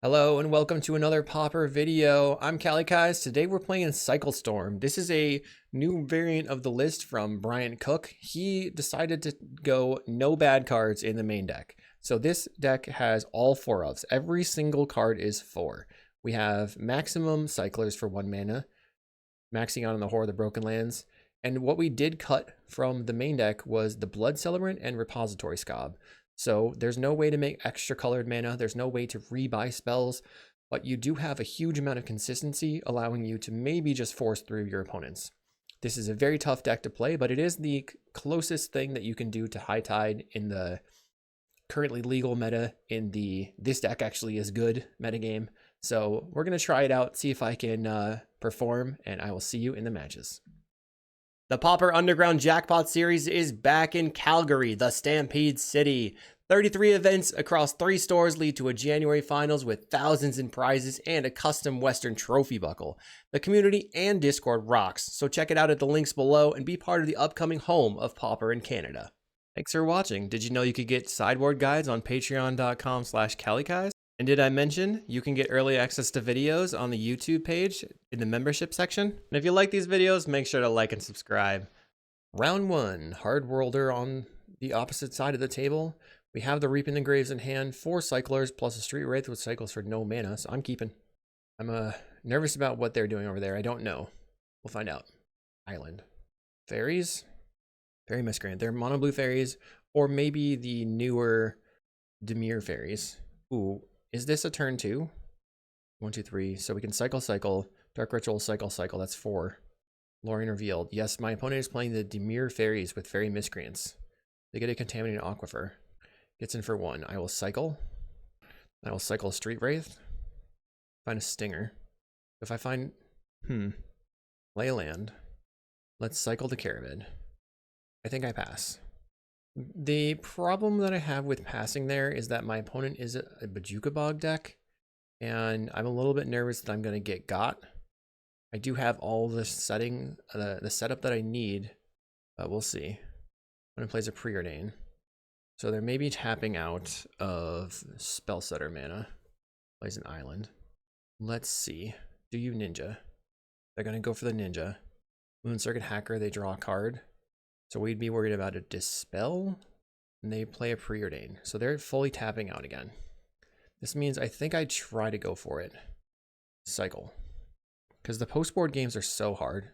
Hello and welcome to another Pauper video. I'm Kalikaiz. Today we're playing Cycle Storm. This is a new variant of the list from Brian Cook. He decided to go no bad cards in the main deck. So this deck has all 4-ofs. Every single card is 4. We have maximum cyclers for 1 mana, maxing out on the Horror of the Broken Lands. And what we did cut from the main deck was the Blood Celebrant and Repository Scob. So there's no way to make extra colored mana. There's no way to rebuy spells, but you do have a huge amount of consistency, allowing you to maybe just force through your opponents. This is a very tough deck to play, but it is the closest thing that you can do to High Tide in the currently legal meta in the this deck actually is good metagame. So we're going to try it out, see if I can perform, and I will see you in the matches. The Pauper Underground Jackpot Series is back in Calgary, the Stampede City. 33 events across 3 stores lead to a January finals with thousands in prizes and a custom Western trophy buckle. The community and Discord rocks, so check it out at the links below and be part of the upcoming home of Pauper in Canada. Thanks for watching. Did you know you could get sideboard guides on patreon.com/Kalikaiz? And did I mention you can get early access to videos on the YouTube page in the membership section? And if you like these videos, make sure to like and subscribe. Round 1, Hard Worlder on the opposite side of the table. We have the Reaping the Graves in hand, 4 cyclers plus a Street Wraith with cycles for no mana, so I'm keeping. I'm nervous about what they're doing over there. I don't know. We'll find out. Island. Fairies? Fairy Miscreant. They're mono blue fairies, or maybe the newer Dimir fairies. Ooh. Is this a turn 2? 1, 2, 3. So we can cycle. Dark Ritual, cycle. That's 4. Lorien Revealed. Yes, my opponent is playing the Dimir Fairies with Fairy Miscreants. They get a Contaminated Aquifer. Gets in for 1. I will cycle. I will cycle a Street Wraith. Find a Stinger. If I find... Lay a land. Let's cycle the Caravid. I think I pass. The problem that I have with passing there is that my opponent is a Bojuka Bog deck, and I'm a little bit nervous that I'm going to get got. I do have all the setup that I need, but we'll see. When it plays a Preordain. So there may be tapping out of Spellsetter mana. Plays an island. Let's see. Do you Ninja? They're going to go for the Ninja. Moon Circuit Hacker, they draw a card. So we'd be worried about a Dispel, and they play a Preordain. So they're fully tapping out again. This means I think I try to go for it. Cycle. Because the post-board games are so hard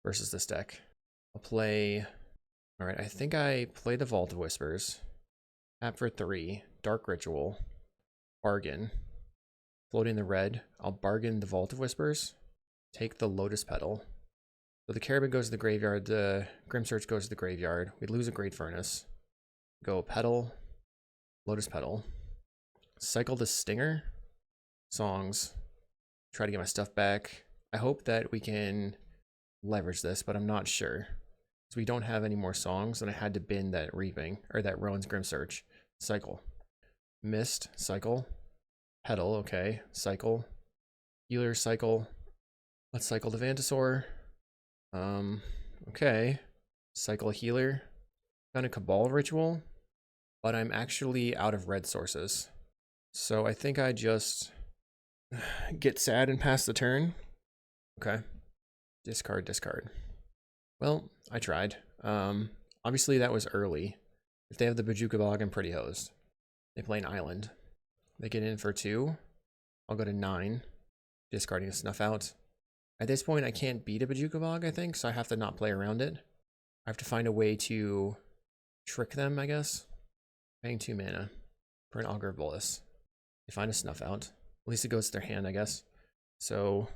versus this deck. I'll play... Alright, I think I play the Vault of Whispers. Tap for 3. Dark Ritual. Bargain. Floating the red. I'll bargain the Vault of Whispers. Take the Lotus Petal. So the Caravid goes to the graveyard, the Grimsearch goes to the graveyard. We lose a Great Furnace. Go Petal, Lotus Petal. Cycle the Stinger. Songs. Try to get my stuff back. I hope that we can leverage this, but I'm not sure. So we don't have any more songs, and I had to bin that Reaping, or that Rowan's Grimsearch. Cycle. Mist, cycle. Petal, okay. Cycle. Healer, cycle. Let's cycle the Vantasaur. Okay. Cycle Healer. Found a Cabal Ritual, but I'm actually out of red sources. So I think I just get sad and pass the turn. Okay. Discard. Well, I tried. Obviously that was early. If they have the Bojuka Bog, I'm pretty hosed. They play an island. They get in for 2. I'll go to 9. Discarding a Snuff Out. At this point, I can't beat a Bojuka Bog, I think, so I have to not play around it. I have to find a way to trick them, I guess. Paying 2 mana for an Augur of Bolus. They find a Snuff Out. At least it goes to their hand, I guess. So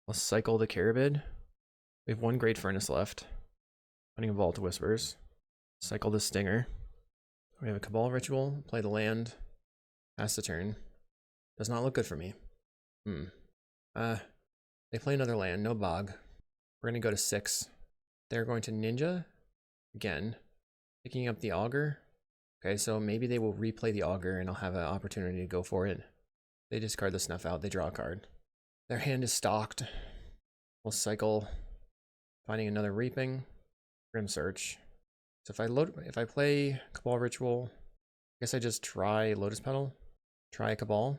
I'll cycle the Caravid. We have 1 Great Furnace left. Finding a Vault of Whispers. Cycle the Stinger. We have a Cabal Ritual. Play the land. Pass the turn. Does not look good for me. They play another land, no bog. We're going to go to 6. They're going to Ninja. Again. Picking up the Augur. Okay, so maybe they will replay the Augur and I'll have an opportunity to go for it. They discard the Snuff Out, they draw a card. Their hand is stocked. We'll cycle. Finding another Reaping. Grimsearch. So if I play Cabal Ritual, I guess I just try Lotus Petal. Try a Cabal.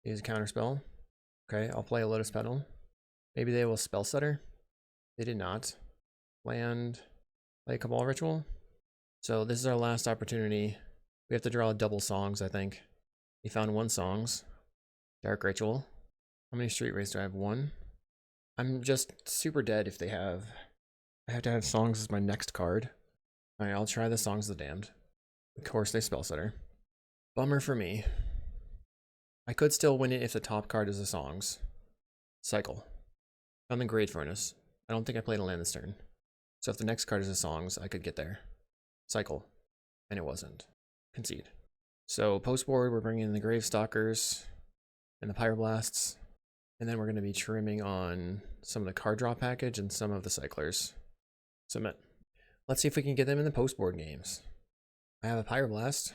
Use a counter spell. Okay, I'll play a Lotus Petal. Maybe they will Spell Stutter. They did not. Land. Play a Cabal Ritual. So this is our last opportunity. We have to draw double songs, I think. We found 1 songs. Dark Ritual. How many Street Wraiths do I have? 1. I'm just super dead if they have... I have to have songs as my next card. Alright, I'll try the Songs of the Damned. Of course they Spell Stutter. Bummer for me. I could still win it if the top card is the songs. Cycle. Found the Great Furnace. I don't think I played a land this turn. So if the next card is the songs, I could get there. Cycle. And it wasn't. Concede. So post board, we're bringing in the Gravestalkers and the Pyroblasts. And then we're going to be trimming on some of the card draw package and some of the Cyclers. Submit. Let's see if we can get them in the post board games. I have a Pyroblast.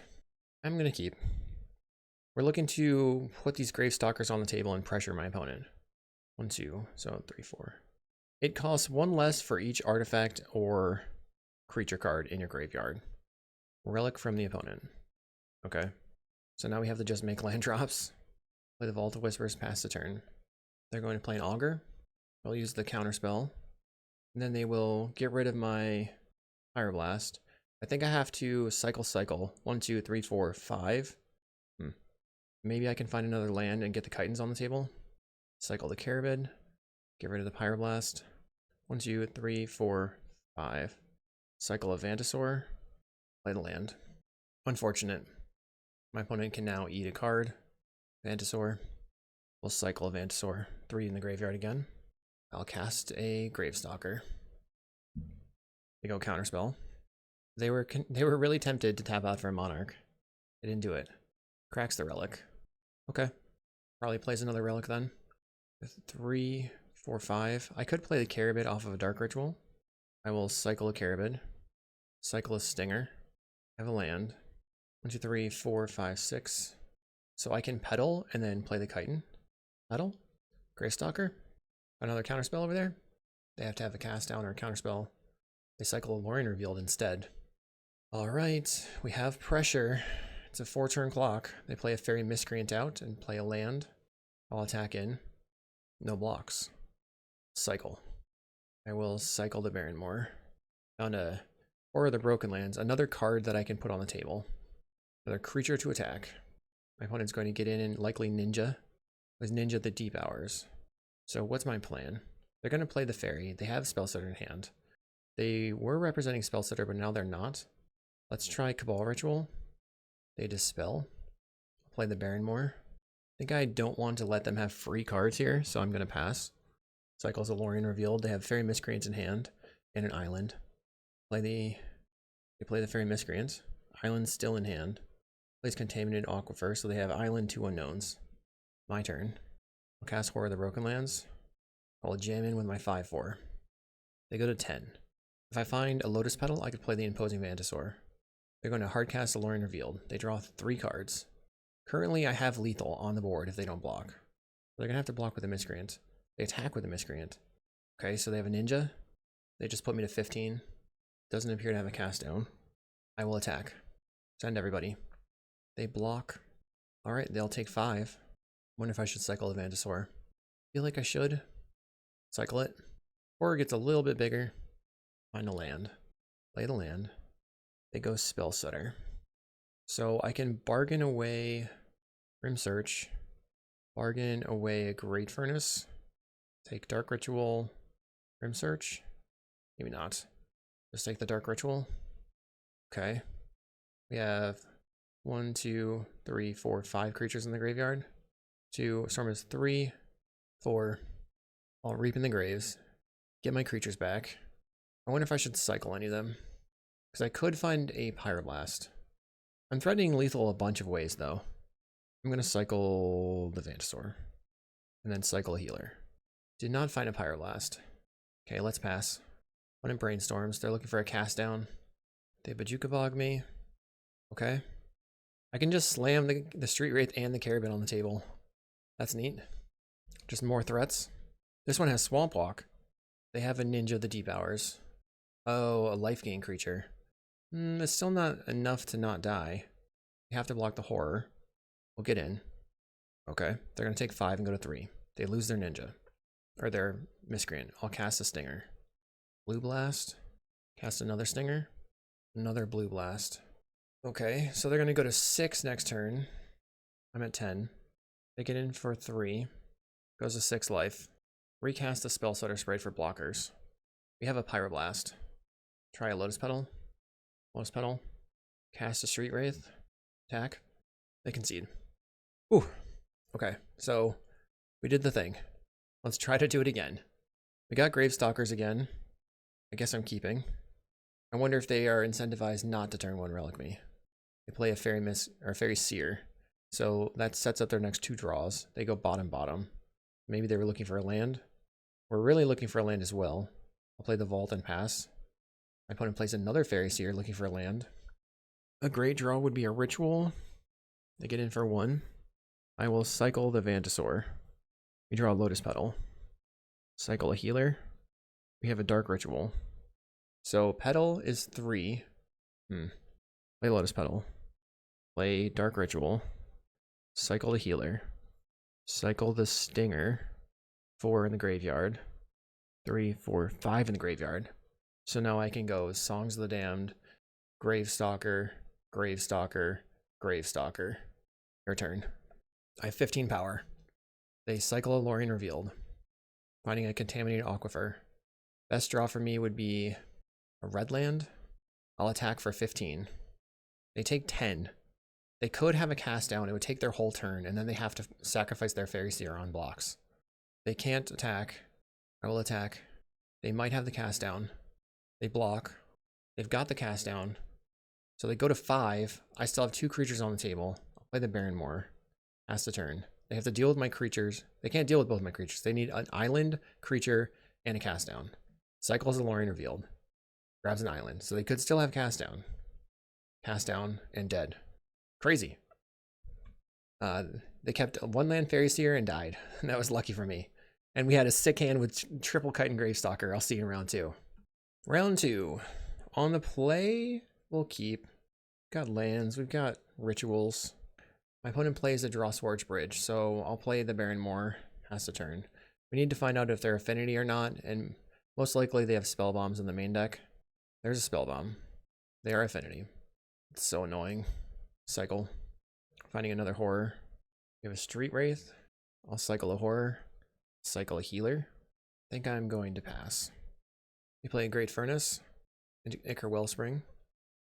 I'm going to keep. We're looking to put these Gravestalkers on the table and pressure my opponent. 1, 2, so 3, 4. It costs 1 less for each artifact or creature card in your graveyard. Relic from the opponent. Okay. So now we have to just make land drops. Play the Vault of Whispers, pass the turn. They're going to play an Augur. I'll use the counter spell. And then they will get rid of my Pyroblast. I think I have to cycle. 1, 2, 3, 4, 5. Maybe I can find another land and get the Chitons on the table. Cycle the Carabid. Get rid of the Pyroblast. 1, 2, 3, 4, 5. Cycle a Vantasaur. Play the land. Unfortunate. My opponent can now eat a card. Vantasaur. We'll cycle a Vantasaur. 3 in the graveyard again. I'll cast a Gravestalker. They go Counterspell. They were really tempted to tap out for a Monarch. They didn't do it. Cracks the Relic. Okay. Probably plays another Relic then. 3, 4, 5. I could play the Carabid off of a Dark Ritual. I will cycle a Carabid. Cycle a Stinger. I have a land. 1, 2, 3, 4, 5, 6. So I can Petal and then play the Chiton. Petal. Gravestalker. Another Counterspell over there. They have to have a cast down or a Counterspell. They cycle a Lorien Revealed instead. Alright, we have pressure. It's a 4-turn clock. They play a Fairy Miscreant out and play a land. I'll attack in. No blocks. Cycle. I will cycle the Barrenmoor. Found a Horror of the Broken Lands. Another card that I can put on the table. Another creature to attack. My opponent's going to get in and likely Ninja. With Ninja the Deep Hours. So what's my plan? They're going to play the Fairy. They have Spellstutter in hand. They were representing Spellstutter, but now they're not. Let's try Cabal Ritual. They Dispel. Play the Barrenmoor. I think I don't want to let them have free cards here, so I'm going to pass. Cycles of Lorien Revealed. They have Fairy Miscreants in hand and an island. They play the Fairy Miscreants. Island's still in hand. Plays Contaminated Aquifer, so they have Island, 2 unknowns. My turn. I'll cast Horror of the Broken Lands. I'll jam in with my 5/4. They go to 10. If I find a Lotus Petal, I could play the Imposing Vantasaur. They're going to hardcast a Lorien Revealed. They draw 3 cards. Currently, I have lethal on the board if they don't block. They're going to have to block with a Miscreant. They attack with a Miscreant. Okay, so they have a Ninja. They just put me to 15. Doesn't appear to have a cast down. I will attack. Send everybody. They block. Alright, they'll take 5. Wonder if I should cycle the Vantasaur. Feel like I should. Cycle it. Horror gets a little bit bigger. Find a land. Play the land. They go Spellstutter. So I can bargain away Grim Search. Bargain away a Great Furnace. Take Dark Ritual. Grim Search. Maybe not. Just take the Dark Ritual. Okay. We have 1, 2, 3, 4, 5 creatures in the graveyard. Storm is 3, 4. I'll Reap in the Graves. Get my creatures back. I wonder if I should cycle any of them. Because I could find a Pyroblast. I'm threatening lethal a bunch of ways, though. I'm going to cycle the Vantasaur. And then cycle a Healer. Did not find a Pyroblast. Okay, let's pass. One in Brainstorms. They're looking for a cast down. They Bajuka Bog me. Okay. I can just slam the Street Wraith and the Carabin on the table. That's neat. Just more threats. This one has Swamp Walk. They have a Ninja the Deep Hours. Oh, a life gain creature. It's still not enough to not die. You have to block the Horror. We'll get in. Okay, they're gonna take 5 and go to 3. They lose their ninja. Or their miscreant. I'll cast a stinger. Blue blast. Cast another stinger. Another blue blast. Okay, so they're gonna go to 6 next turn. I'm at 10. They get in for 3. Goes to 6 life. Recast the Spell Stutter Spray for blockers. We have a Pyroblast. Try a Lotus Petal. Lotus Petal. Cast a Street Wraith. Attack. They concede. Ooh. Okay, so we did the thing. Let's try to do it again. We got Gravestalkers again. I guess I'm keeping. I wonder if they are incentivized not to turn 1 Relic Me. They play a Fairy Seer. So that sets up their next 2 draws. They go bottom bottom. Maybe they were looking for a land. We're really looking for a land as well. I'll play the Vault and pass. My opponent plays another Fairy Seer looking for a land. A great draw would be a Ritual. They get in for 1. I will cycle the Vantasaur. We draw a Lotus Petal. Cycle a Healer. We have a Dark Ritual. So Petal is 3. Play Lotus Petal. Play Dark Ritual. Cycle the Healer. Cycle the Stinger. 4 in the graveyard. 3, 4, 5 in the graveyard. So now I can go Songs of the Damned, Gravestalker, Gravestalker, Gravestalker. Your turn. I have 15 power. They cycle a Lorien Revealed. Finding a Contaminated Aquifer. Best draw for me would be a red land. I'll attack for 15. They take 10. They could have a cast down. It would take their whole turn, and then they have to sacrifice their Fairy Seer on blocks. They can't attack. I will attack. They might have the cast down. They block. They've got the cast down. So they go to 5. I still have 2 creatures on the table. I'll play the Baronmoor. Pass the turn. They have to deal with my creatures. They can't deal with both my creatures. They need an island, creature, and a cast down. Cycles the Lorien Revealed. Grabs an island. So they could still have cast down. Cast down and dead. Crazy. They kept 1 land Fairy Seer and died. That was lucky for me. And we had a sick hand with triple Kite and Gravestalker. I'll see you in round 2. Round 2. On the play, we'll keep. Got lands. We've got rituals. My opponent plays a Draw Swords Bridge, so I'll play the Baronmoor. Has to turn. We need to find out if they're Affinity or not, and most likely they have Spell Bombs in the main deck. There's a Spell Bomb. They are Affinity. It's so annoying. Cycle. Finding another Horror. We have a Street Wraith. I'll cycle a Horror. Cycle a Healer. I think I'm going to pass. We play a Great Furnace. Ichor Wellspring.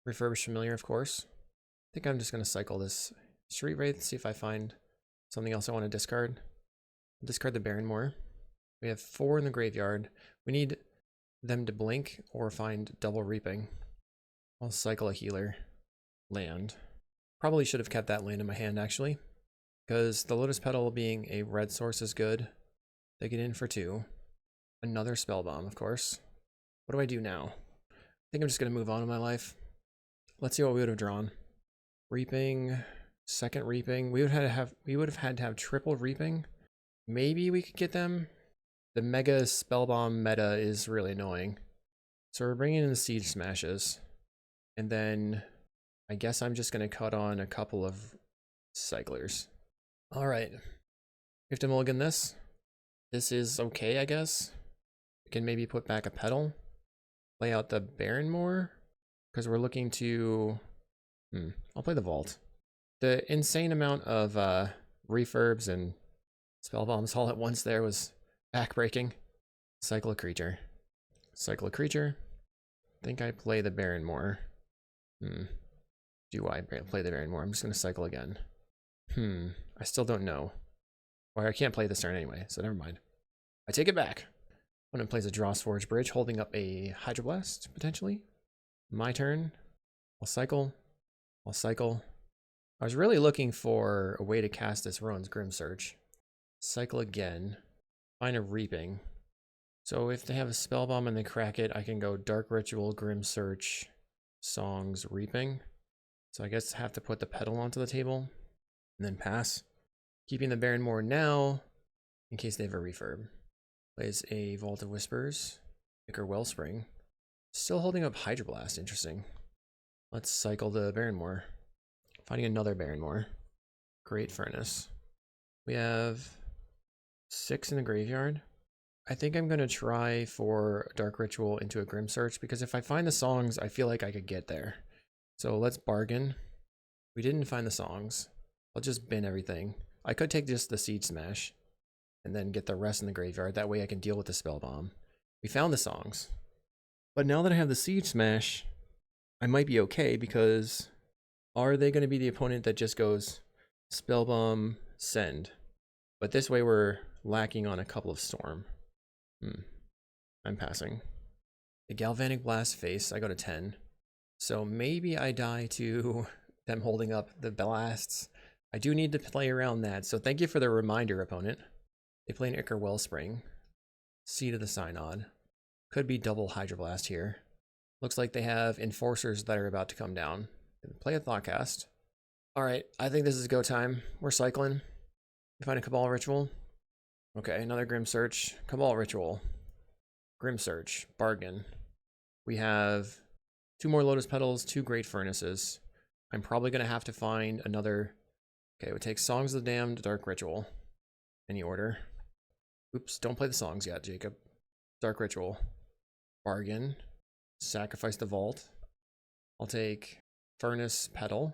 Refurbished Familiar, of course. I think I'm just going to cycle this Street Wraith, see if I find something else I want to discard. I'll discard the Baronmoor. We have 4 in the graveyard. We need them to blink or find Double Reaping. I'll cycle a Healer. Land. Probably should have kept that land in my hand, actually, because the Lotus Petal being a red source is good. They get in for 2. Another Spell Bomb, of course. What do I do now? I think I'm just going to move on in my life. Let's see what we would have drawn. Reaping, second Reaping. We would have had to have triple Reaping. Maybe we could get them. The Mega Spell Bomb meta is really annoying. So we're bringing in the Siege Smashes. And then I guess I'm just going to cut on a couple of Cyclers. Alright. We have to mulligan this. This is okay, I guess. We can maybe put back a Petal. Play out the Baronmoor. Because we're looking to... I'll play the Vault. The insane amount of refurbs and spell bombs all at once there was backbreaking. Cycle a creature. Cycle a creature. I think I play the Baronmoor. Do I play the Baronmoor? I'm just going to cycle again. I still don't know. Well, I can't play this turn anyway, so never mind. I take it back. Opponent plays a Draw Swords Bridge, holding up a Hydroblast, potentially. My turn. I'll cycle. I'll cycle. I was really looking for a way to cast this Rowan's Grim Search. Cycle again. Find a Reaping. So if they have a Spell Bomb and they crack it, I can go Dark Ritual, Grim Search, Songs, Reaping. So I guess I have to put the Petal onto the table and then pass. Keeping the Baronmoor now in case they have a refurb. Plays a Vault of Whispers, Ichor Wellspring. Still holding up Hydroblast, interesting. Let's cycle the Baronmoor. Finding another Baronmoor. Great Furnace. We have 6 in the graveyard. I think I'm going to try for Dark Ritual into a Grim Search, because if I find the songs, I feel like I could get there. So let's bargain. We didn't find the songs. I'll just bin everything. I could take just the Siege Smash and then get the rest in the graveyard. That way I can deal with the Spell Bomb. We found the songs. But now that I have the Siege Smash, I might be okay, because are they going to be the opponent that just goes Spell Bomb, send? But this way we're lacking on a couple of Storm. I'm passing. The Galvanic Blast face, I go to 10. So maybe I die to them holding up the blasts. I do need to play around that, so thank you for the reminder, opponent. They play an Ichor Wellspring. Seed of the Synod. Could be double Hydroblast here. Looks like they have Enforcers that are about to come down. Play a Thoughtcast. Alright, I think this is go time. We're cycling. We find a Cabal Ritual. Okay, another Grim Search. Cabal Ritual. Grim Search. Bargain. We have 2 more Lotus Petals, 2 Great Furnaces. I'm probably going to have to find another... Okay, we'll take Songs of the Damned, Dark Ritual. Any order. Oops, don't play the songs yet, Jacob. Dark Ritual. Bargain. Sacrifice the Vault. I'll take Furnace Petal.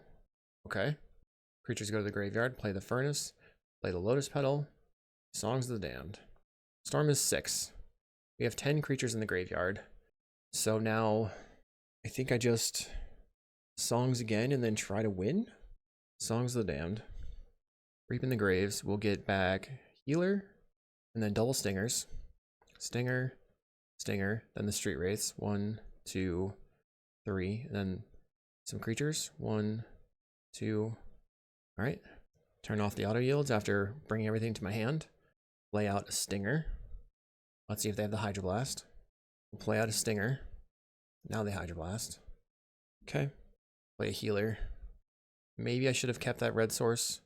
Okay. Creatures go to the graveyard. Play the Furnace. Play the Lotus Petal. Songs of the Damned. Storm is 6. We have 10 creatures in the graveyard. So now I think I just songs again and then try to win. Songs of the Damned. Reap in the Graves. We'll get back Healer and then double Stingers. Stinger, Stinger, then the Street Wraiths. 1, 2, 3, and then some creatures. 1, 2. All right. Turn off the auto yields after bringing everything to my hand. Play out a Stinger. Let's see if they have the Hydroblast. We'll play out a Stinger. Now they Hydroblast. Okay. Play a Healer. Maybe I should have kept that red source.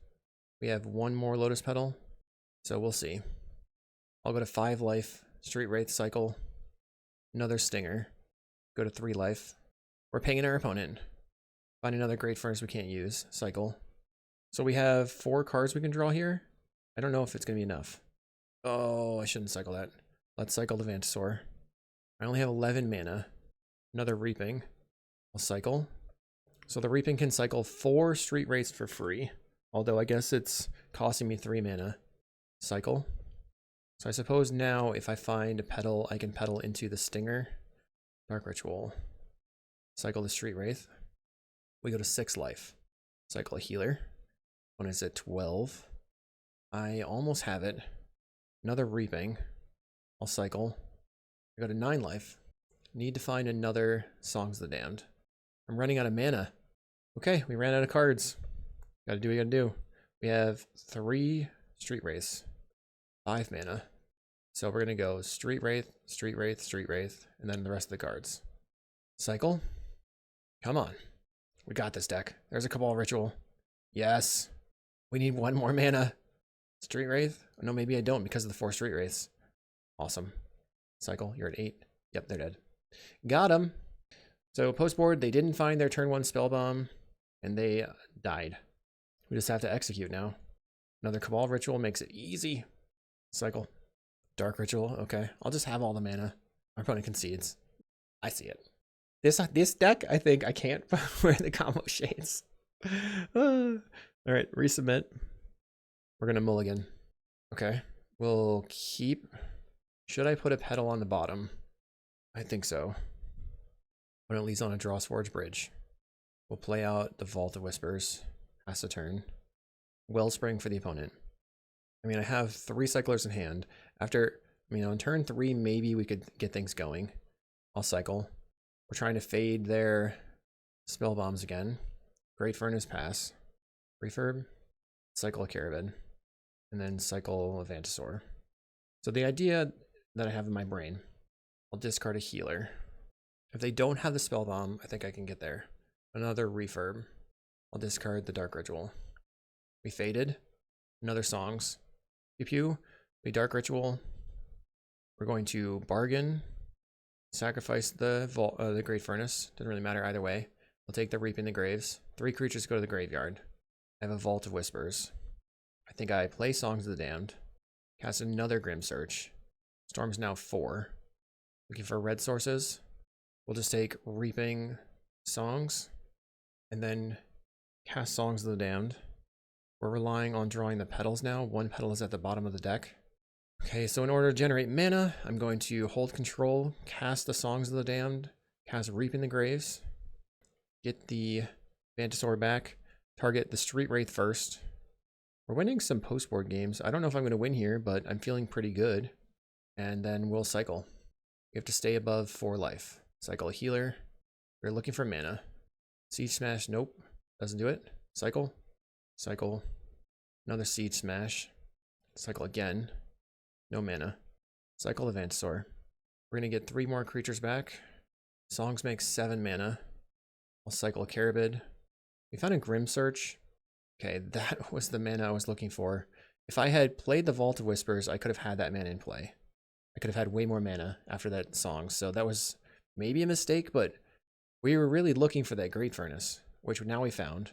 We have 1 more Lotus Petal, so we'll see. I'll go to 5 life. Street Wraith cycle. Another Stinger. Go to 3 life. We're pinging our opponent. Find another Great Furnace we can't use. Cycle. So we have 4 cards we can draw here. I don't know if it's going to be enough. Oh, I shouldn't cycle that. Let's cycle the Vantasaur. I only have 11 mana. Another Reaping. I'll cycle. So the Reaping can cycle 4 Street Wraiths for free. Although I guess it's costing me 3 mana. Cycle. So I suppose now if I find a petal, I can petal into the Stinger. Dark Ritual. Cycle the Street Wraith. We go to 6 life. Cycle a Healer. When it's at 12. I almost have it. Another Reaping. I'll cycle. I go to 9 life. Need to find another Songs of the Damned. I'm running out of mana. Okay, we ran out of cards. Gotta do what you gotta do. We have 3 Street Wraiths. 5 mana. So we're gonna go Street Wraith, Street Wraith, Street Wraith, and then the rest of the cards. Cycle. Come on. We got this deck. There's a Cabal Ritual. Yes. We need 1 more mana. Street Wraith? Oh, no, maybe I don't because of the 4 Street Wraiths. Awesome. Cycle, you're at 8. Yep, they're dead. Got them. So post board, they didn't find their turn 1 Spell Bomb, and they died. We just have to execute now. Another Cabal Ritual makes it easy. Cycle. Dark Ritual, okay. I'll just have all the mana. Our opponent concedes. I see it. This deck, I think I can't wear the combo shades. All right, resubmit. We're gonna mulligan. Okay, we'll keep. Should I put a petal on the bottom? I think so. But at least on a Drawsforge Bridge. We'll play out the Vault of Whispers. Pass a turn. Wellspring for the opponent. I mean, I have 3 cyclers in hand. After, on turn 3, maybe we could get things going. I'll cycle. We're trying to fade their spell bombs again. Great Furnace pass. Refurb. Cycle a Caravan. And then cycle a Vantasaur. So the idea that I have in my brain, I'll discard a Healer. If they don't have the spell bomb, I think I can get there. Another Refurb. I'll discard the Dark Ritual. We faded. Another Songs. Pew pew. We Dark Ritual. We're going to bargain. Sacrifice the Great Furnace. Doesn't really matter either way. I'll take the Reap in the Graves. 3 creatures go to the graveyard. I have a Vault of Whispers. I think I play Songs of the Damned, cast another Grim Search. Storm's now 4. Looking for red sources. We'll just take Reaping Songs and then cast Songs of the Damned. We're relying on drawing the petals now. 1 petal is at the bottom of the deck. Okay, so in order to generate mana, I'm going to hold control, cast the Songs of the Damned, cast Reaping the Graves, get the Vantasaur back, target the Street Wraith first. We're winning some post-board games. I don't know if I'm going to win here, but I'm feeling pretty good. And then we'll cycle. We have to stay above 4 life. Cycle a healer. We're looking for mana. Siege Smash, nope. Doesn't do it. Cycle. Cycle. Another Siege Smash. Cycle again. No mana. Cycle the Vantasaur. We're going to get 3 more creatures back. Songs make 7 mana. I'll cycle a Carabid. We found a Grim Search. Okay, that was the mana I was looking for. If I had played the Vault of Whispers, I could have had that mana in play. I could have had way more mana after that song, so that was maybe a mistake, but we were really looking for that Great Furnace, which now we found.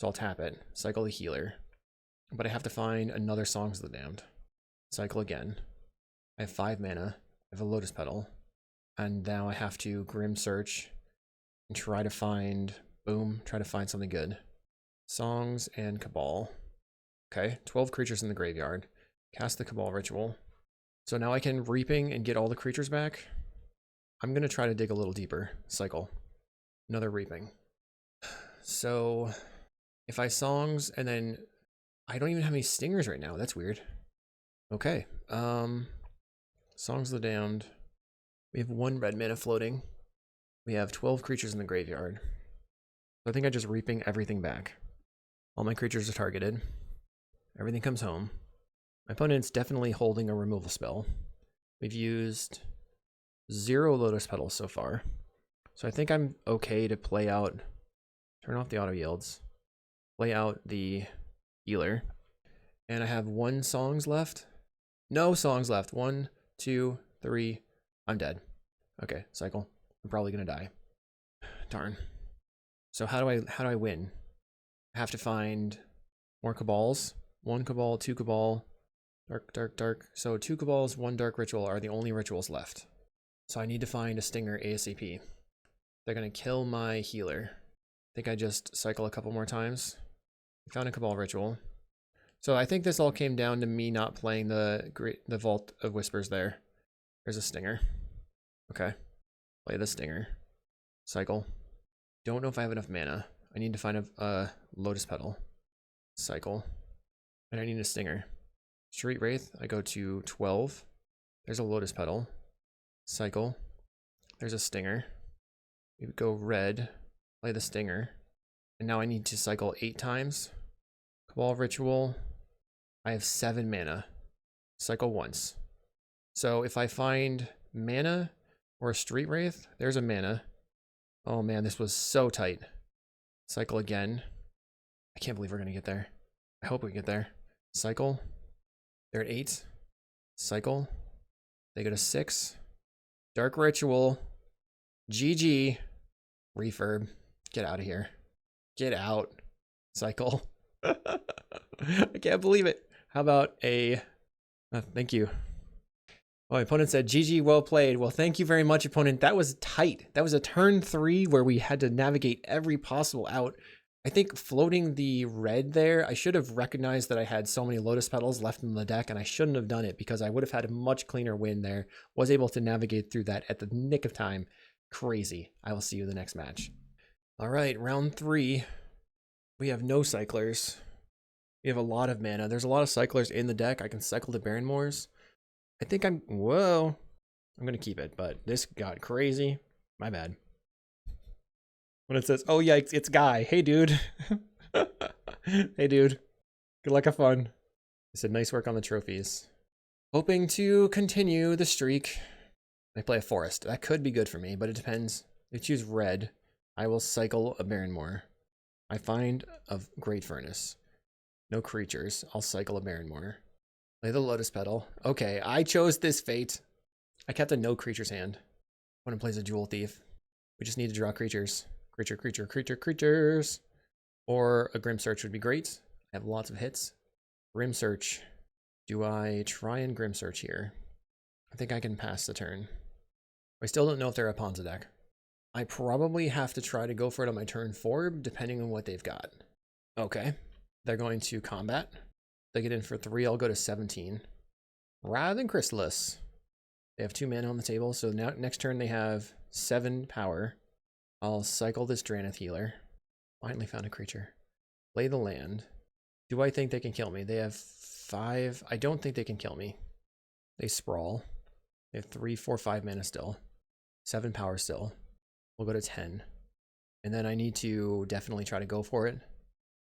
So I'll tap it, cycle the healer. But I have to find another Songs of the Damned. Cycle again. I have 5 mana. I have a Lotus Petal. And now I have to Grim Search and try to find, boom, try to find something good. Songs and Cabal. Okay, 12 creatures in the graveyard. Cast the Cabal Ritual. So now I can Reaping and get all the creatures back. I'm going to try to dig a little deeper. Cycle. Another Reaping. So if I Songs and then I don't even have any Stingers right now. That's weird. Okay. Songs of the Damned. We have 1 red mana floating. We have 12 creatures in the graveyard. So I think I just Reaping everything back. All my creatures are targeted. Everything comes home. My opponent's definitely holding a removal spell. We've used 0 Lotus Petals so far. So I think I'm okay to play out, turn off the auto yields, play out the healer. And I have 1 Songs left. No Songs left. 1, 2, 3. I'm dead. Okay, cycle. I'm probably gonna die. Darn. So how do I win? I have to find more Cabals. 1 Cabal, 2 Cabal, dark, dark, dark. So 2 Cabals, 1 Dark Ritual are the only rituals left. So I need to find a Stinger ASAP. They're gonna kill my healer. I think I just cycle a couple more times. I found a Cabal Ritual. So I think this all came down to me not playing the Vault of Whispers there. There's a Stinger. Okay. Play the Stinger. Cycle. Don't know if I have enough mana. I need to find a Lotus Petal. Cycle. And I need a Stinger. Street Wraith, I go to 12. There's a Lotus Petal. Cycle. There's a Stinger. We go red. Play the Stinger. And now I need to cycle 8 times. Cabal Ritual. I have 7 mana. Cycle once. So if I find mana or a Street Wraith, there's a mana. Oh man, this was so tight. Cycle again. I can't believe we're going to get there. I hope we get there. Cycle. They're at 8. Cycle. They go to 6. Dark Ritual. GG. Refurb. Get out of here. Get out. Cycle. I can't believe it. How about a... thank you. Oh, my opponent said, GG, well played. Well, thank you very much, opponent. That was tight. That was a turn 3 where we had to navigate every possible out. I think floating the red there, I should have recognized that I had so many Lotus Petals left in the deck, and I shouldn't have done it because I would have had a much cleaner win there. Was able to navigate through that at the nick of time. Crazy. I will see you in the next match. All right, round 3. We have no cyclers. We have a lot of mana. There's a lot of cyclers in the deck. I can cycle the Baron Moors. I think whoa. I'm going to keep it, but this got crazy. My bad. When it says, oh yeah, it's Guy. Hey, dude. Hey, dude. Good luck, have fun. I said, nice work on the trophies. Hoping to continue the streak. I play a Forest. That could be good for me, but it depends. If I choose red, I will cycle a Baron Moor. I find a Great Furnace. No creatures. I'll cycle a Baron Moor. Play the Lotus Petal. Okay, I chose this fate. I kept a no creatures hand. When it plays a Jewel Thief. We just need to draw creatures. Creatures. Or a Grim Search would be great. I have lots of hits. Grim Search. Do I try and Grim Search here? I think I can pass the turn. I still don't know if they're a Ponza deck. I probably have to try to go for it on my turn 4, depending on what they've got. Okay. They're going to combat. They get in for 3, I'll go to 17. Rather than Chrysalis. They have 2 mana on the table, so now next turn they have 7 power. I'll cycle this Drannith healer. Finally found a creature. Play the land. Do I think they can kill me? They have 5. I don't think they can kill me. They sprawl. They have 3, 4, 5 mana still. 7 power still. We'll go to 10. And then I need to definitely try to go for it.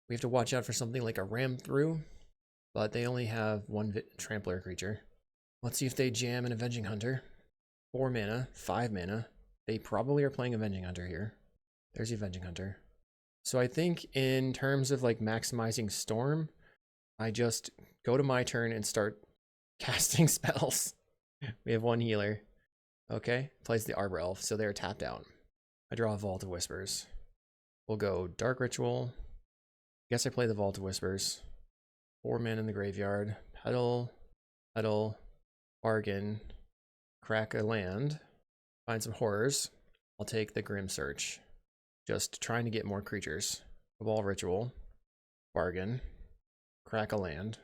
We have to watch out for something like a ram through, but they only have 1 trampler creature. Let's see if they jam an Avenging Hunter. 4 mana, 5 mana. They probably are playing Avenging Hunter here. There's the Avenging Hunter. So I think in terms of like maximizing Storm, I just go to my turn and start casting spells. We have 1 healer. Okay, plays the Arbor Elf, so they're tapped out. I draw a Vault of Whispers. We'll go Dark Ritual. Guess I play the Vault of Whispers. 4 mana in the graveyard. Petal, petal, bargain, crack a land, find some horrors. I'll take the Grim Search. Just trying to get more creatures. Cabal Ritual, bargain, crack a land.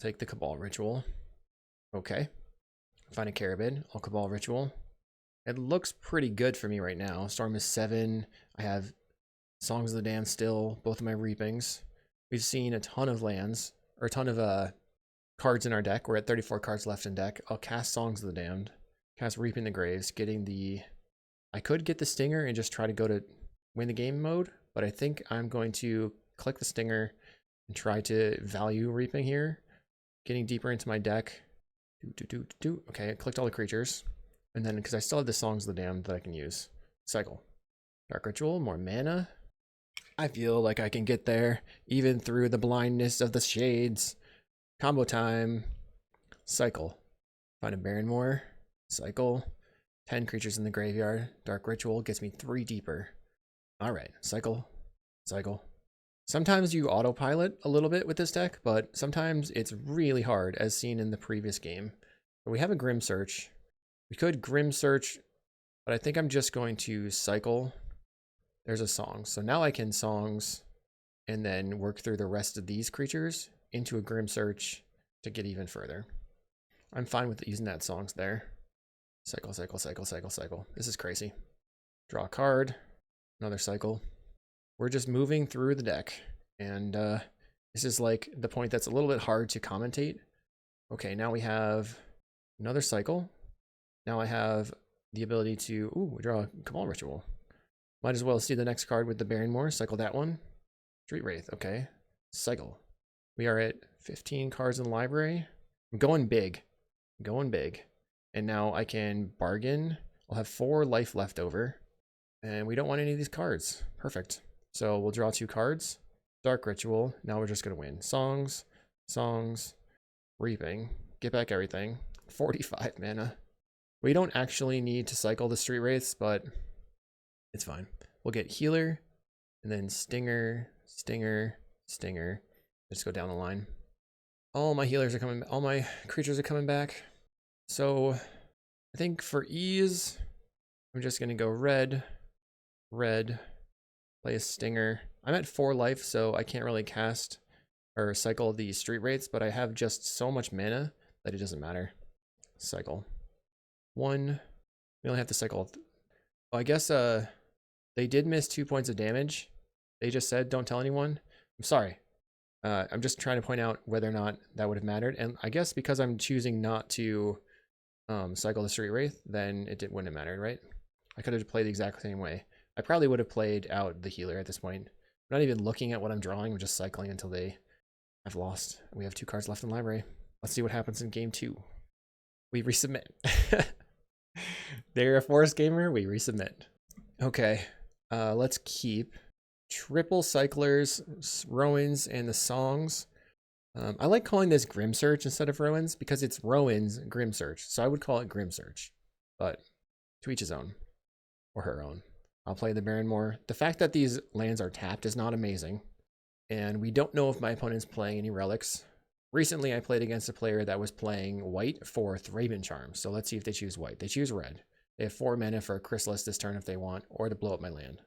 Take the Cabal Ritual. Okay. Find a Carabid. I'll Cabal Ritual. It looks pretty good for me right now. Storm is 7. I have Songs of the Damned still, both of my Reapings. We've seen a ton of lands, or a ton of cards in our deck. We're at 34 cards left in deck. I'll cast Songs of the Damned, cast Reaping the Graves, getting the... I could get the Stinger and just try to go to win the game mode, but I think I'm going to click the Stinger and try to value Reaping here. Getting deeper into my deck. Okay, I clicked all the creatures. And then, because I still have the Songs of the Damned that I can use. Cycle. Dark Ritual, more mana. I feel like I can get there, even through the blindness of the shades. Combo time. Cycle. Find a Barrenmoor. Cycle. 10 creatures in the graveyard. Dark Ritual gets me 3 deeper. Alright, cycle. Cycle. Sometimes you autopilot a little bit with this deck, but sometimes it's really hard, as seen in the previous game. But we have a Grim Search. We could Grim Search, but I think I'm just going to cycle. There's a Song. So now I can Songs and then work through the rest of these creatures into a Grim Search to get even further. I'm fine with using that Songs there. Cycle, cycle, cycle, cycle, cycle. This is crazy. Draw a card. Another cycle. We're just moving through the deck. And this is like the point that's a little bit hard to commentate. Okay, now we have another cycle. Now I have the ability to, we draw a Cabal Ritual. Might as well see the next card with the Barrenmoor. Cycle that one. Street Wraith, okay. Cycle. We are at 15 cards in the library. I'm going big. Going big. And now I can bargain. I'll have 4 life left over. And we don't want any of these cards. Perfect. So we'll draw 2 cards. Dark Ritual. Now we're just going to win. Songs. Songs. Reaping. Get back everything. 45 mana. We don't actually need to cycle the Street Wraiths, but it's fine. We'll get Healer. And then Stinger. Stinger. Stinger. Just go down the line. All my healers are coming. All my creatures are coming back. So I think for ease, I'm just going to go red. Red. Play a Stinger. I'm at 4 life, so I can't really cast or cycle the Street Wraiths, but I have just so much mana that it doesn't matter. Cycle. 1. We only have to cycle. Oh, I guess they did miss 2 points of damage. They just said, don't tell anyone. I'm sorry. I'm just trying to point out whether or not that would have mattered. And I guess because I'm choosing not to cycle the Street Wraith, then wouldn't have mattered, right? I could have played the exact same way. I probably would have played out the healer at this point. I'm not even looking at what I'm drawing. I'm just cycling until I've lost. We have 2 cards left in the library. Let's see what happens in game 2. We resubmit. They're a Forest Gamer. We resubmit. Okay. Let's keep triple cyclers, Rowan's, and the Songs. I like calling this Grim Search instead of Rowan's because it's Rowan's Grim Search. So I would call it Grim Search, but to each his own or her own. I'll play the Barrenmoor. The fact that these lands are tapped is not amazing. And we don't know if my opponent's playing any relics. Recently, I played against a player that was playing white for Thraben Charm. So let's see if they choose white. They choose red. They have 4 mana for a Chrysalis this turn if they want, or to blow up my land.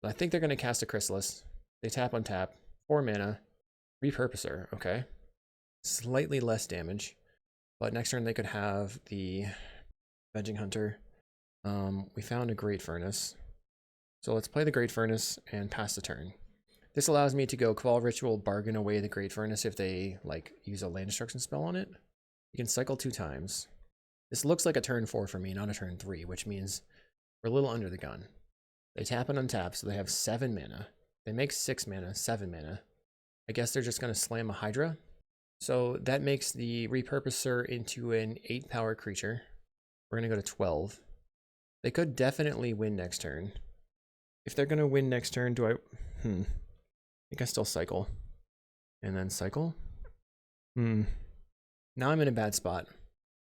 But I think they're going to cast a Chrysalis. They tap on tap, 4 mana, Repurposer, okay. Slightly less damage, but next turn they could have the Avenging Hunter. We found a Great Furnace. So let's play the Great Furnace and pass the turn. This allows me to go Cabal Ritual, bargain away the Great Furnace if they like use a land destruction spell on it. You can cycle 2 times. This looks like a turn 4 for me, not a turn 3, which means we're a little under the gun. They tap and untap, so they have 7 mana. They make 6 mana, 7 mana. I guess they're just going to slam a Hydra. So that makes the Repurposer into an 8 power creature. We're going to go to 12. They could definitely win next turn. If they're going to win next turn, do I... I think I still cycle. And then cycle? Now I'm in a bad spot.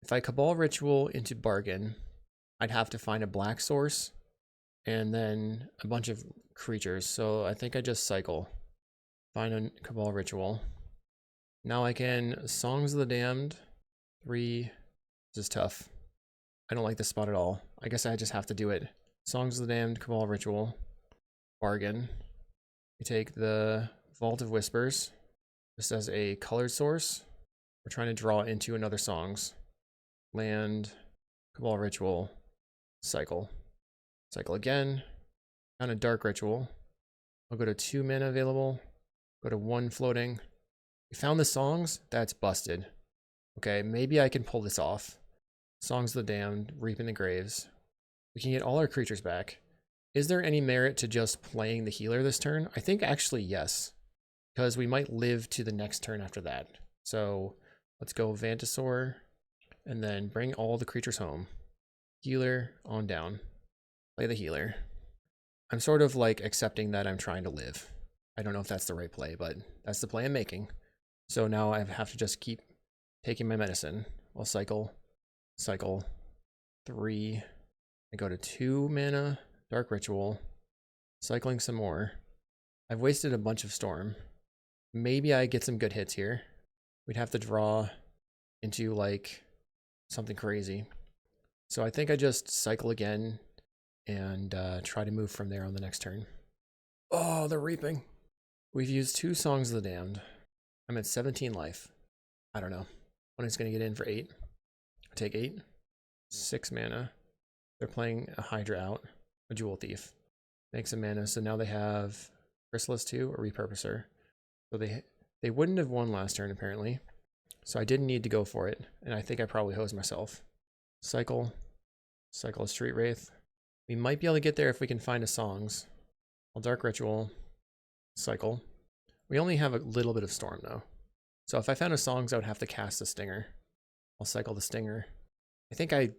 If I Cabal Ritual into bargain, I'd have to find a black source and then a bunch of creatures. So I think I just cycle. Find a Cabal Ritual. Now I can Songs of the Damned. 3. This is tough. I don't like this spot at all. I guess I just have to do it. Songs of the Damned, Cabal Ritual. Bargain. We take the Vault of Whispers. This as a colored source. We're trying to draw into another Songs. Land, Cabal Ritual, cycle. Cycle again. Found a Dark Ritual. I'll go to 2 mana available. Go to 1 floating. We found the Songs. That's busted. Okay, maybe I can pull this off. Songs of the Damned, Reaping the Graves. We can get all our creatures back. Is there any merit to just playing the healer this turn? I think actually yes, because we might live to the next turn after that. So let's go Vantasaur and then bring all the creatures home. Healer on down. Play the healer. I'm sort of like accepting that I'm trying to live. I don't know if that's the right play, but that's the play I'm making. So now I have to just keep taking my medicine. I'll cycle. 3. I go to 2 mana, Dark Ritual, cycling some more. I've wasted a bunch of Storm. Maybe I get some good hits here. We'd have to draw into like something crazy. So I think I just cycle again and try to move from there on the next turn. Oh, they're reaping. We've used 2 Songs of the Damned. I'm at 17 life. I don't know. One is going to get in for 8. I take 8. 6 mana. They're playing a Hydra out. A Jewel Thief. Makes a mana. So now they have Chrysalis 2, a Repurposer. So they wouldn't have won last turn apparently. So I didn't need to go for it. And I think I probably hosed myself. Cycle. Cycle a Street Wraith. We might be able to get there if we can find a Songs. I'll Dark Ritual. Cycle. We only have a little bit of Storm though. So if I found a Songs, I would have to cast the Stinger. I'll cycle the Stinger. I think I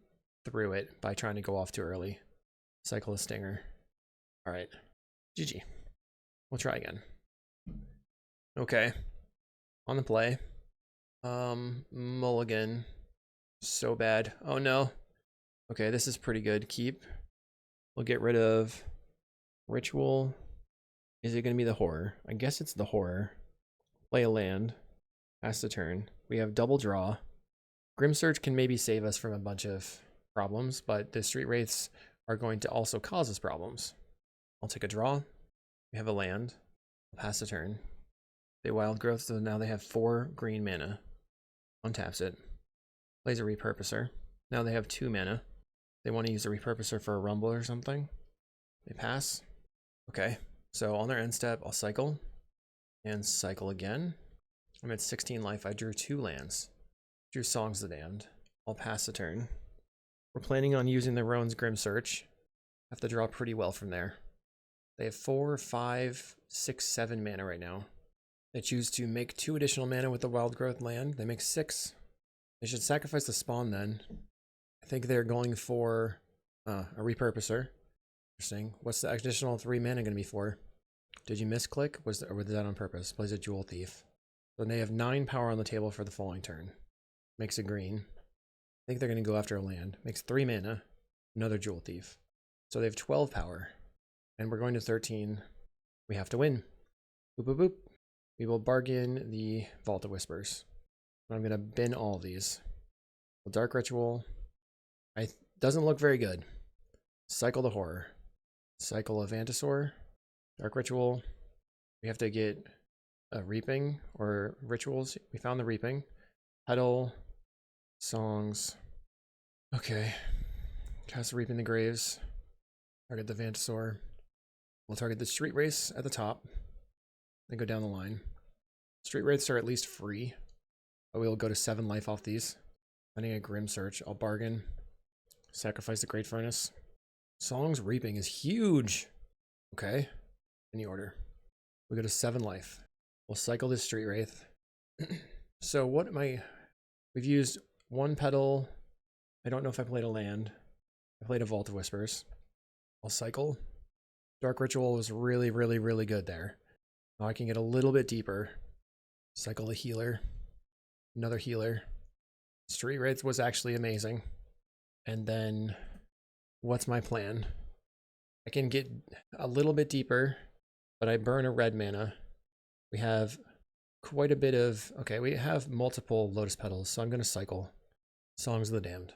threw it by trying to go off too early. Cycle the Stinger. Alright. GG. We'll try again. Okay. On the play. Mulligan. So bad. Oh no. Okay, this is pretty good. Keep. We'll get rid of Ritual. Is it going to be the Horror? I guess it's the Horror. Play a land. Pass the turn. We have double draw. Grimsurge can maybe save us from a bunch of problems, but the Street Wraiths are going to also cause us problems. I'll take a draw. We have a land. I'll pass the turn. They Wild Growth, so now they have 4 green mana. Untaps it. Plays a Repurposer. Now they have 2 mana. They want to use a Repurposer for a Rumble or something. They pass. Okay, so on their end step, I'll cycle. And cycle again. I'm at 16 life. I drew 2 lands. Drew Songs of the Damned. I'll pass the turn. We're planning on using the Roan's Grimsearch. Have to draw pretty well from there. They have 4, 5, 6, 7 mana right now. They choose to make 2 additional mana with the Wild Growth land. They make 6. They should sacrifice the spawn then. I think they're going for a Repurposer. Interesting. What's the additional 3 mana going to be for? Did you misclick? Or was that on purpose? Plays a Jewel Thief. So they have 9 power on the table for the following turn. Makes a green. I think they're going to go after a land. Makes 3 mana. Another Jewel Thief. So they have 12 power. And we're going to 13. We have to win. Boop, boop, boop. We will bargain the Vault of Whispers. I'm gonna bin all these. Dark Ritual. Doesn't look very good. Cycle the Horror. Cycle of Antisaur. Dark Ritual. We have to get a Reaping or Rituals. We found the Reaping. Petal. Songs. Okay. Cast Reaping the Graves. Target the Vantisaur. We'll target the Street Race at the top. Then go down the line. Street Wraiths are at least free. But we'll go to 7 life off these. Finding a Grim Search. I'll bargain. Sacrifice the Great Furnace. Songs Reaping is huge. Okay. Any order. We go to 7 life. We'll cycle this Street Wraith. So what am I... We've used 1 Petal. I don't know if I played a land. I played a Vault of Whispers. I'll cycle. Dark Ritual was really, really, really good there. Now I can get a little bit deeper. Cycle the Healer. Another Healer. Street Wraiths was actually amazing. And then, what's my plan? I can get a little bit deeper, but I burn a red mana. We have quite a bit of... Okay, we have multiple Lotus Petals, so I'm going to cycle. Songs of the Damned.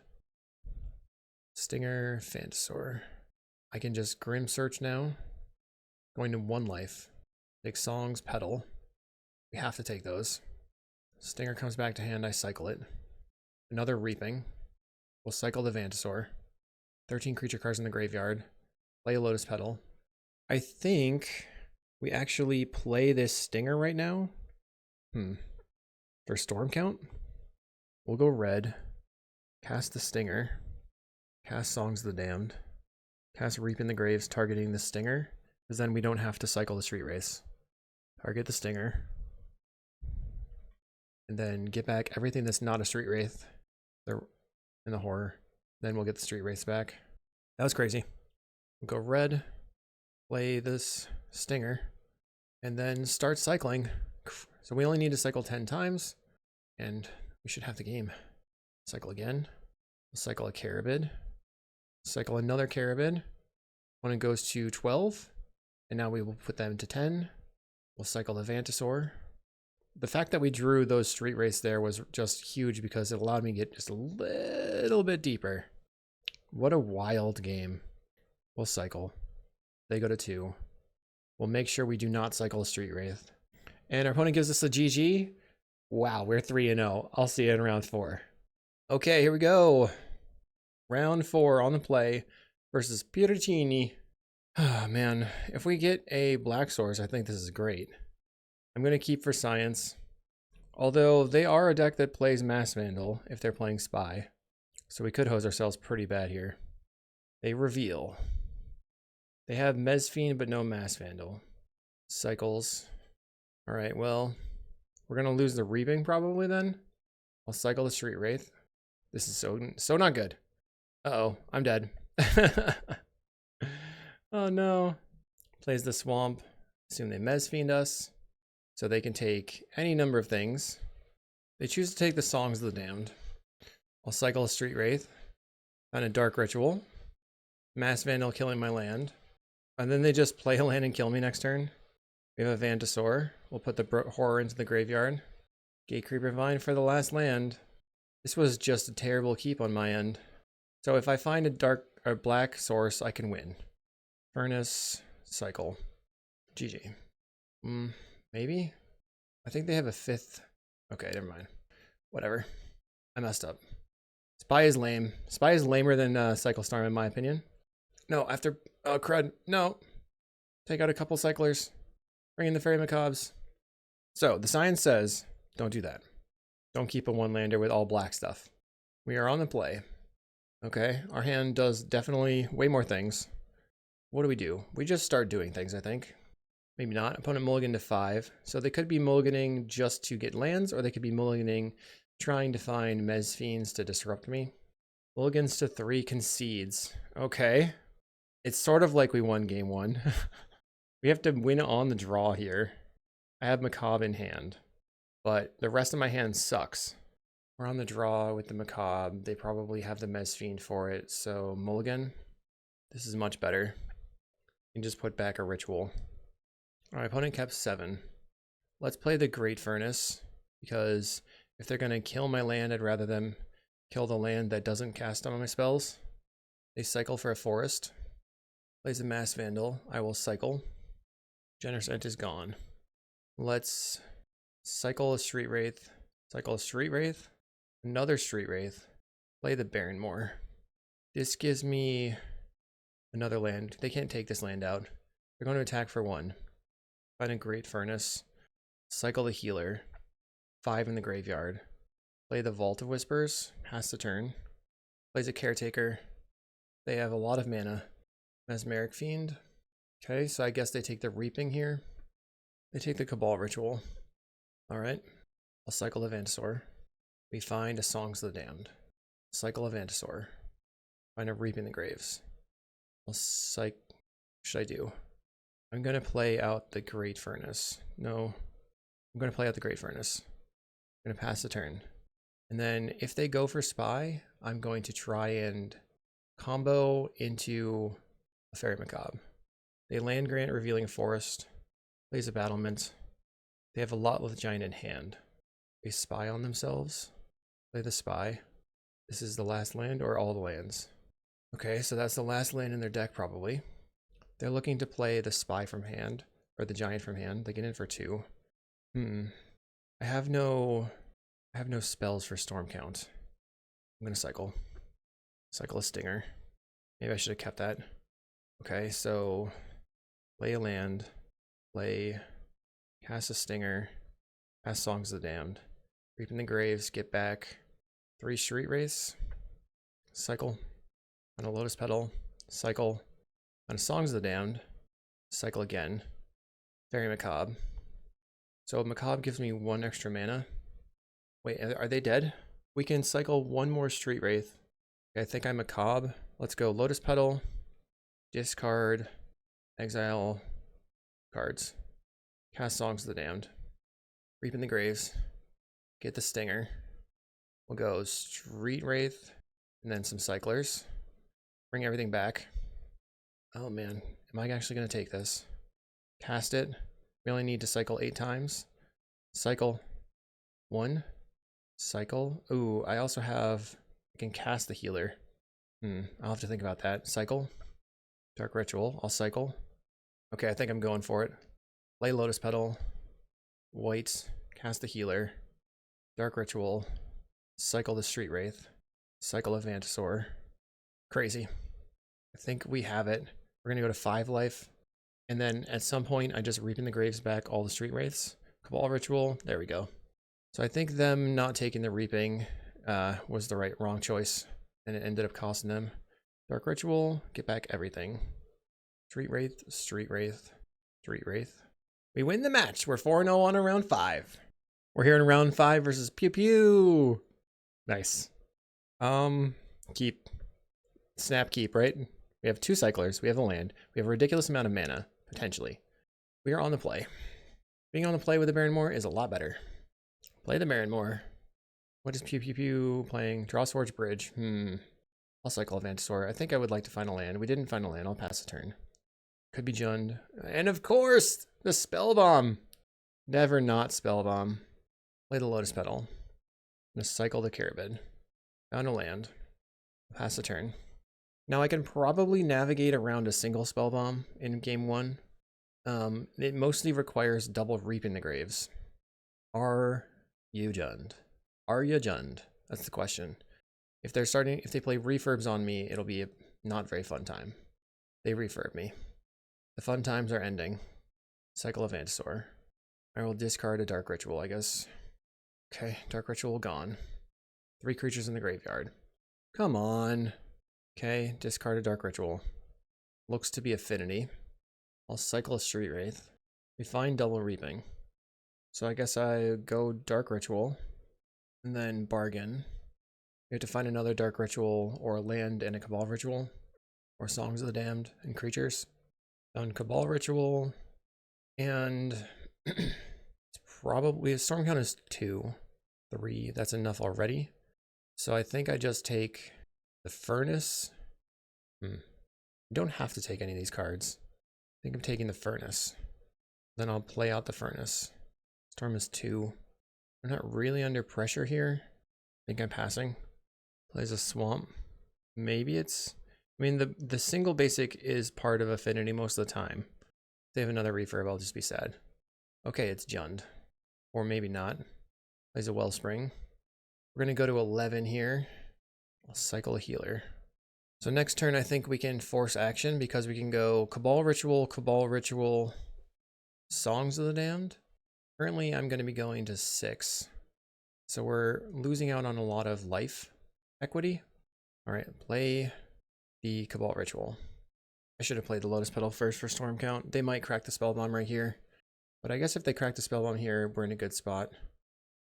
Stinger, Phantasaur. I can just Grim Search now. Going to 1 life. Take Songs, Petal. We have to take those. Stinger comes back to hand, I cycle it. Another Reaping. We'll cycle the Vantisaur. 13 creature cards in the graveyard. Play a Lotus Petal. I think we actually play this Stinger right now. For Storm count? We'll go red. Cast the Stinger. Cast Songs of the Damned. Cast Reap in the Graves, targeting the Stinger. Because then we don't have to cycle the Street Race. Target the Stinger. And then get back everything that's not a Street Wraith. In the Horror. Then we'll get the Street Wraiths back. That was crazy. We'll go red. Play this Stinger. And then start cycling. So we only need to cycle 10 times. And we should have the game. Cycle again. We'll cycle a Carabid. Cycle another Carabid. When it goes to 12. And now we will put them to 10. We'll cycle the Vantisaur. The fact that we drew those Street Race there was just huge because it allowed me to get just a little bit deeper. What a wild game. We'll cycle. They go to 2. We'll make sure we do not cycle a Street Wraith. And our opponent gives us a GG. Wow, we're 3-0. I'll see you in round 4. Okay, here we go. Round 4 on the play versus Piericini. Ah, man. If we get a Black Source, I think this is great. I'm going to keep for Science. Although they are a deck that plays Mass Vandal if they're playing Spy. So we could hose ourselves pretty bad here. They reveal. They have Mezfiend but no Mass Vandal. Cycles. Alright, well, we're going to lose the Reaping probably then. I'll cycle the Street Wraith. This is so not good. Uh-oh, I'm dead. Oh no. Plays the Swamp. Assume they Mezfiend us. So they can take any number of things. They choose to take the Songs of the Damned. I'll cycle a Street Wraith. Find a Dark Ritual. Mass Vandal killing my land. And then they just play a land and kill me next turn. We have a Vantisaur. We'll put the Horror into the graveyard. Gatecreeper Vine for the last land. This was just a terrible keep on my end. So if I find a black source, I can win. Furnace, cycle. GG. Maybe? I think they have a 5th. Okay, never mind. Whatever. I messed up. Spy is lame. Spy is lamer than Cycle Storm in my opinion. No, after... Oh, crud. No. Take out a couple cyclers. Bring in the Fairy Macabres. So, the science says, don't do that. Don't keep a 1-lander with all black stuff. We are on the play. Okay, our hand does definitely way more things. What do? We just start doing things, I think. Maybe not. Opponent mulligan to 5. So they could be mulliganing just to get lands, or they could be mulliganing trying to find Mezfiends to disrupt me. Mulligans to 3 concedes. Okay. It's sort of like we won game 1. We have to win on the draw here. I have Macabre in hand, but the rest of my hand sucks. We're on the draw with the Macabre. They probably have the Mezfiend for it, so mulligan. This is much better. You can just put back a Ritual. Our opponent kept 7. Let's play the Great Furnace, because If they're going to kill my land, I'd rather them kill the land that doesn't cast on my spells. They cycle for a forest. Plays a Mass Vandal. I will cycle. Generous Ent is gone. Let's cycle a Street Wraith. Cycle a Street Wraith. Another Street Wraith. Play the Barrenmoor. This gives me another land. They can't take this land out. They're going to attack for 1. Find a Great Furnace. Cycle the Healer. 5 in the graveyard. Play the Vault of Whispers. Pass the turn. Plays a Caretaker. They have a lot of mana. Mesmeric Fiend. Okay, so I guess they take the Reaping here. They take the Cabal Ritual. Alright. I'll cycle the Vantasaur. We find a Songs of the Damned. Cycle of Vantasaur. Find a Reaping the Graves. I'll what should I do? I'm going to play out the Great Furnace. No. I'm going to play out the Great Furnace. I'm going to pass the turn. And then if they go for Spy, I'm going to try and combo into a Fairy Macabre. They land grant, revealing a forest. Plays a battlement. They have a lot with Giant in hand. They spy on themselves. Play the Spy. This is the last land or all the lands? Okay, so that's the last land in their deck probably. They're looking to play the Spy from hand, or the Giant from hand. They get in for 2. I have no spells for Storm Count. I'm gonna cycle. Cycle a Stinger. Maybe I should have kept that. Okay, so play a land, cast a Stinger, cast Songs of the Damned, Reaping the Graves, get back 3 Street Wraiths, cycle on a Lotus Petal, cycle on a Songs of the Damned, cycle again, Fairy Macabre. So Macabre gives me 1 extra mana. Wait, are they dead? We can cycle 1 more Street Wraith. Okay, I think I'm Macabre. Let's go Lotus Petal, discard, exile cards, cast Songs of the Damned, Reaping the Graves, get the Stinger. We'll go Street Wraith and then some cyclers. Bring everything back. Oh man, am I actually going to take this? Cast it. We only need to cycle 8 times. Cycle 1. Cycle. Ooh, I also have, I can cast the Healer. I'll have to think about that. Cycle. Dark Ritual. I'll cycle. Okay, I think I'm going for it. Play Lotus Petal. White. Cast the Healer. Dark Ritual. Cycle the Street Wraith. Cycle of Vantasaur. Crazy. I think we have it. We're gonna go to 5 life. And then at some point, I just Reaping the Graves back all the Street Wraiths. Cabal Ritual. There we go. So I think them not taking the Reaping was the wrong choice. And it ended up costing them. Dark Ritual. Get back everything. Street Wraith. Street Wraith. Street Wraith. We win the match. We're 4-0 on a round 5. We're here in round 5 versus Pew Pew. Nice. Keep. Snap keep, right? We have 2 cyclers. We have a land. We have a ridiculous amount of mana, potentially. We are on the play. Being on the play with the Barrenmoor is a lot better. Play the Barrenmoor. What is Pew Pew Pew playing? Draw Swords Bridge. I'll cycle a Vantasaur. I think I would like to find a land. We didn't find a land. I'll pass the turn. Could be Jund. And of course, the Spell Bomb. Never not Spell Bomb. Play the Lotus Petal. I'm gonna cycle the Carabid. Found a land. Pass the turn. Now I can probably navigate around a single Spell Bomb in game 1. It mostly requires double Reaping the Graves. Are you Jund? Are you Jund? That's the question. If they play refurbs on me, it'll be a not very fun time. They refurb me. The fun times are ending. Cycle of Vantasaur. I will discard a Dark Ritual, I guess. Okay, Dark Ritual gone. 3 creatures in the graveyard. Come on. Okay, discard a Dark Ritual. Looks to be Affinity. I'll cycle a Street Wraith. We find double Reaping. So I guess I go Dark Ritual. And then bargain. We have to find another Dark Ritual or a land and a Cabal Ritual. Or Songs of the Damned and creatures. Found Cabal Ritual. And it's probably, Storm Count is 2. 3, that's enough already. So I think I just take the Furnace. You don't have to take any of these cards. I think I'm taking the Furnace. Then I'll play out the Furnace. Storm is 2. I'm not really under pressure here. I think I'm passing. Plays a swamp. Maybe it's... I mean, the single basic is part of Affinity most of the time. If they have another refurb, I'll just be sad. Okay, it's Jund. Or maybe not. Plays a Wellspring. We're going to go to 11 here. I'll cycle a healer. So next turn, I think we can force action because we can go Cabal Ritual, Songs of the Damned. Currently, I'm going to be going to 6. So we're losing out on a lot of life equity. All right, play the Cabal Ritual. I should have played the Lotus Petal first for Storm Count. They might crack the Spell Bomb right here. But I guess if they crack the Spell Bomb here, we're in a good spot.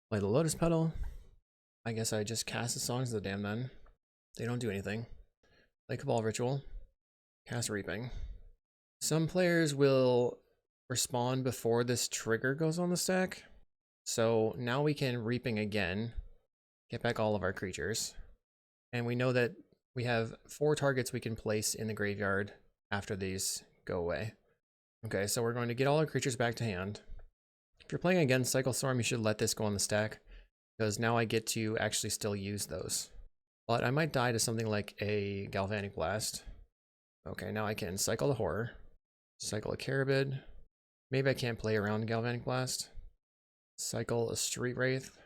Play the Lotus Petal. I guess I just cast the Songs of the Damned then. They don't do anything. Play Cabal Ritual. Cast Reaping. Some players will respond before this trigger goes on the stack. So now we can Reaping again. Get back all of our creatures. And we know that we have 4 targets we can place in the graveyard after these go away. Okay, so we're going to get all our creatures back to hand. If you're playing against Cycle Storm, you should let this go on the stack, because now I get to actually still use those. But I might die to something like a Galvanic Blast. Okay, now I can cycle the Horror, cycle a Carabid. Maybe I can't play around Galvanic Blast. Cycle a Street Wraith.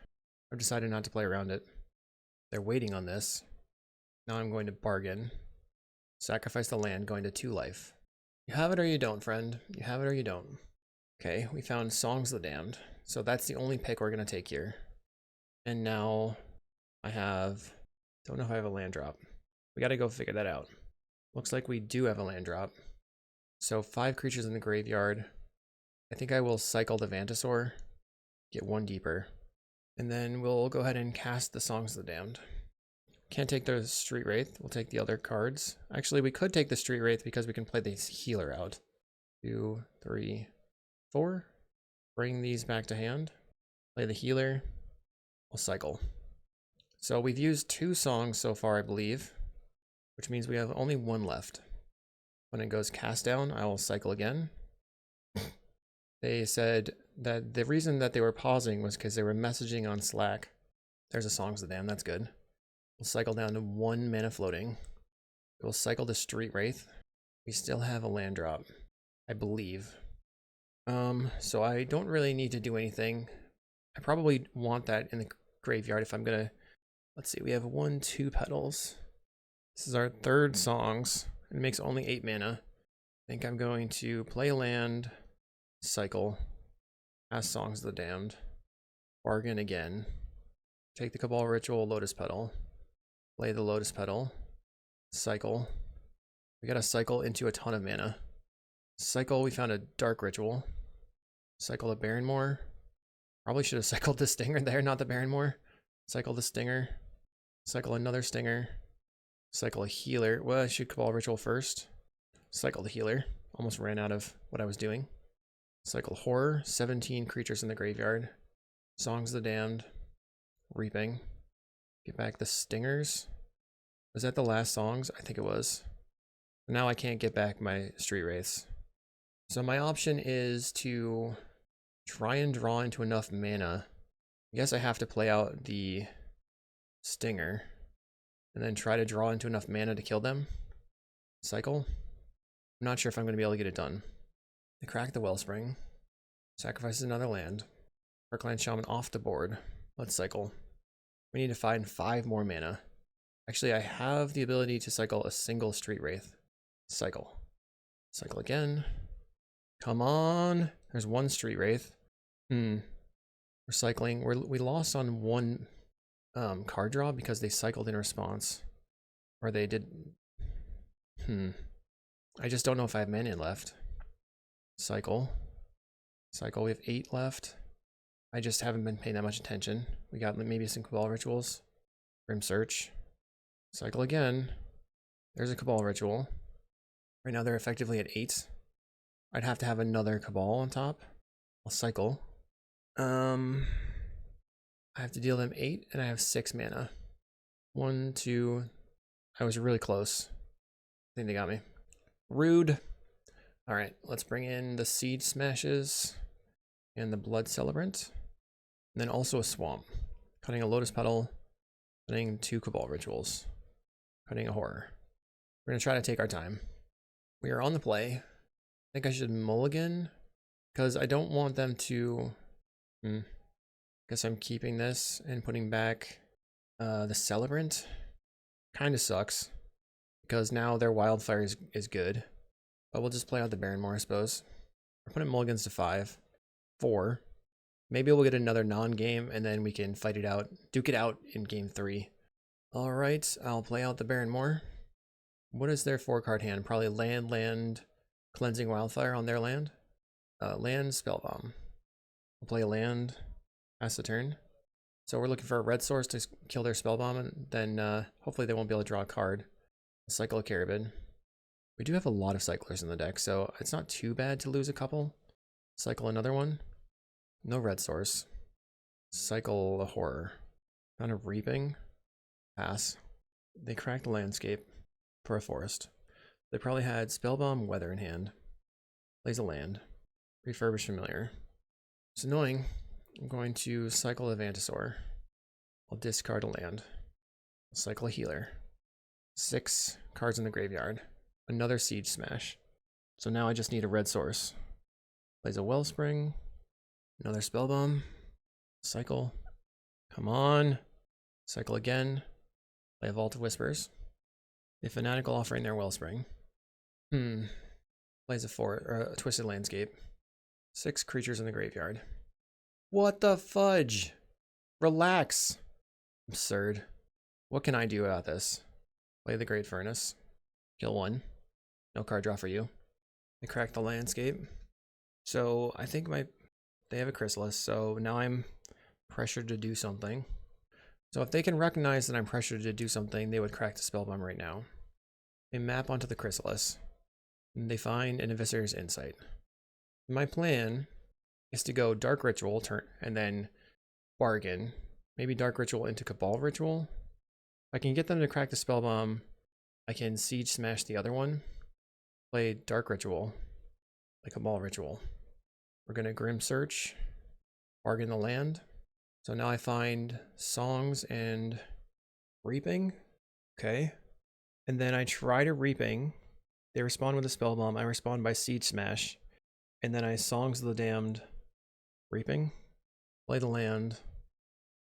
I've decided not to play around it. They're waiting on this. Now I'm going to bargain. Sacrifice the land, going to 2 life. You have it or you don't, friend. You have it or you don't. Okay, we found Songs of the Damned. So that's the only pick we're going to take here. And now I have... Don't know if I have a land drop. We got to go figure that out. Looks like we do have a land drop. So 5 creatures in the graveyard. I think I will cycle the Vantasaur. Get 1 deeper. And then we'll go ahead and cast the Songs of the Damned. Can't take the Street Wraith. We'll take the other cards. Actually, we could take the Street Wraith because we can play the healer out. 2, 3, 4. Bring these back to hand. Play the healer. We'll cycle. So we've used 2 songs so far, I believe, which means we have only 1 left. When it goes cast down, I will cycle again. They said that the reason that they were pausing was because they were messaging on Slack. There's a Songs of the Damned, that's good. We'll cycle down to 1 mana floating. We'll cycle the Street Wraith. We still have a land drop, I believe. So I don't really need to do anything. I probably want that in the graveyard if I'm gonna... Let's see, we have 1, 2 petals. This is our 3rd songs. It makes only 8 mana. I think I'm going to play a land, cycle, cast Songs of the Damned, bargain again, take the Cabal Ritual, Lotus Petal, play the Lotus Petal, cycle. We gotta cycle into a ton of mana. Cycle, we found a Dark Ritual. Cycle the Barrenmoor. Probably should have cycled the Stinger there, not the Barrenmoor. Cycle the Stinger. Cycle another Stinger. Cycle a healer. Well, I should Cabal Ritual first. Cycle the healer. Almost ran out of what I was doing. Cycle Horror. 17 creatures in the graveyard. Songs of the Damned. Reaping. Get back the Stingers. Was that the last songs? I think it was. Now I can't get back my Street Wraiths. So my option is to try and draw into enough mana. I guess I have to play out the Stinger and then try to draw into enough mana to kill them. Cycle. I'm not sure if I'm going to be able to get it done. They crack the Wellspring. Sacrifices another land. Parkland Shaman off the board. Let's cycle. We need to find 5 more mana. Actually, I have the ability to cycle a single Street Wraith. Cycle. Cycle again. Come on. There's 1 Street Wraith. We're cycling. We lost on 1 card draw because they cycled in response. Or they did... I just don't know if I have mana left. Cycle. Cycle. We have 8 left. I just haven't been paying that much attention. We got maybe some Cabal Rituals. Grim Search. Cycle again. There's a Cabal Ritual. Right now they're effectively at 8. I'd have to have another Cabal on top. I'll cycle. I have to deal them 8 and I have 6 mana. 1, 2. I was really close. I think they got me. Rude. Alright, let's bring in the Seed Smashes and the Blood Celebrant. And then also a swamp. Cutting a Lotus Petal. Cutting 2 Cabal Rituals. Cutting a Horror. We're going to try to take our time. We are on the play. I think I should mulligan. Because I don't want them to... Guess I'm keeping this and putting back the Celebrant. Kind of sucks. Because now their Wildfire is good. But we'll just play out the Barrenmore, I suppose. We're putting mulligans to 5. 4. Maybe we'll get another non-game and then we can fight it out. Duke it out in game 3. Alright, I'll play out the Barrenmore. What is their 4-card hand? Probably land, Cleansing Wildfire on their land. Land, Spellbomb. We'll play a land, pass the turn. So we're looking for a red source to kill their Spellbomb, and then hopefully they won't be able to draw a card. Cycle a Carabid. We do have a lot of cyclers in the deck, so it's not too bad to lose a couple. Cycle another one. No red source. Cycle a Horror. Kind of Reaping. Pass. They cracked the Landscape for a forest. They probably had Spellbomb, Weather in hand. Plays a land. Refurbish Familiar. It's annoying. I'm going to cycle a Vantasaur. I'll discard a land. I'll cycle a Healer. 6 cards in the graveyard. Another Siege Smash. So now I just need a red source. Plays a Wellspring. Another Spellbomb. Cycle. Come on. Cycle again. Play a Vault of Whispers. A Fanatical offering their Wellspring. Plays a Twisted Landscape. 6 creatures in the graveyard. What the fudge? Relax. Absurd. What can I do about this? Play the Great Furnace. Kill 1. No card draw for you. They cracked the Landscape. So I think they have a Chrysalis, so now I'm pressured to do something. So if they can recognize that I'm pressured to do something, they would crack the Spellbomb right now. They map onto the Chrysalis. And they find an Eviscer's Insight. My plan is to go Dark Ritual and then bargain. Maybe Dark Ritual into Cabal Ritual. If I can get them to crack the Spellbomb, I can Siege Smash the other one. Play Dark Ritual. Play Cabal Ritual. We're going to Grim Search. Bargain the land. So now I find Songs and Reaping. Okay. And then I try to Reaping. They respond with a Spellbomb. I respond by Siege Smash. And then I Songs of the Damned. Reaping. Play the land.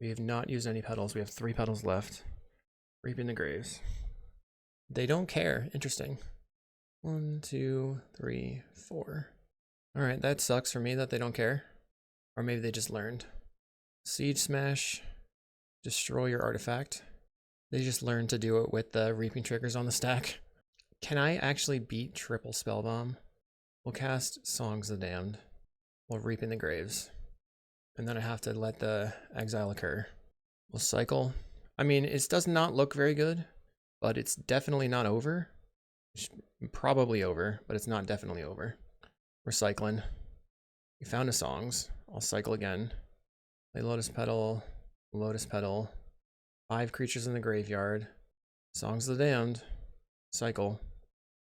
We have not used any petals. We have 3 petals left. Reaping the Graves. They don't care. Interesting. 1, 2, 3, 4. Alright, that sucks for me that they don't care. Or maybe they just learned. Siege Smash. Destroy your artifact. They just learned to do it with the Reaping triggers on the stack. Can I actually beat triple Spellbomb? We'll cast Songs of the Damned. We'll Reaping the Graves. And then I have to let the exile occur. We'll cycle. I mean, it does not look very good, but it's definitely not over. It's probably over, but it's not definitely over. We're cycling. We found a Songs. I'll cycle again. Play Lotus Petal. Lotus Petal. 5 creatures in the graveyard. Songs of the Damned. Cycle.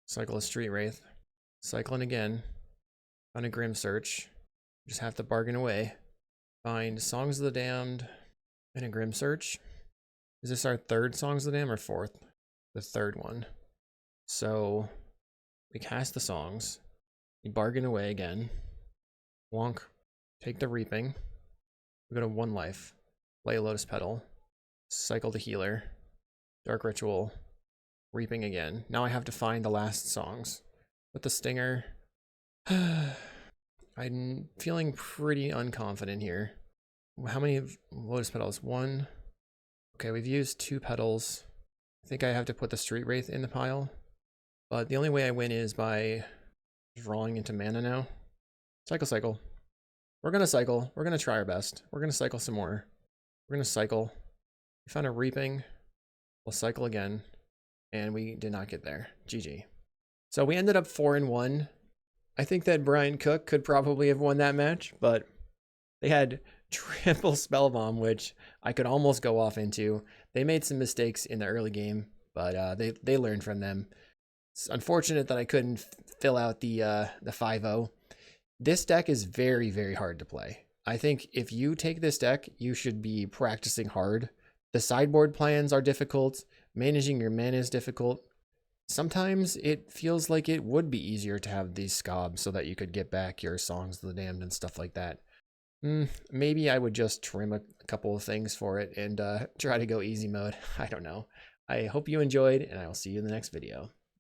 Cycle a Street Wraith. Cycling again. Find a Grim Search. Just have to bargain away. Find Songs of the Damned and a Grim Search. Is this our 3rd Songs of the Damned or 4th? The 3rd one. So we cast the Songs. We bargain away again. Wonk. Take the Reaping. We go to 1 life. Play a Lotus Petal. Cycle the Healer. Dark Ritual. Reaping again. Now I have to find the last Songs. With the Stinger. I'm feeling pretty unconfident here. How many Lotus Petals? 1. Okay, we've used 2 petals. I think I have to put the Street Wraith in the pile. But the only way I win is by drawing into mana now. Cycle. We're gonna cycle. We're gonna try our best. We're gonna cycle some more. We're gonna cycle. We found a Reaping. We'll cycle again. And we did not get there. GG. So we ended up 4-1. I think that Brian Cook could probably have won that match, but they had triple Spellbomb, which I could almost go off into. They made some mistakes in the early game, but they learned from them. It's unfortunate that I couldn't fill out the 5-0. This deck is very, very hard to play. I think if you take this deck, you should be practicing hard. The sideboard plans are difficult. Managing your mana is difficult. Sometimes it feels like it would be easier to have these scobs so that you could get back your Songs of the Damned and stuff like that. Maybe I would just trim a couple of things for it and try to go easy mode. I don't know. I hope you enjoyed, and I will see you in the next video.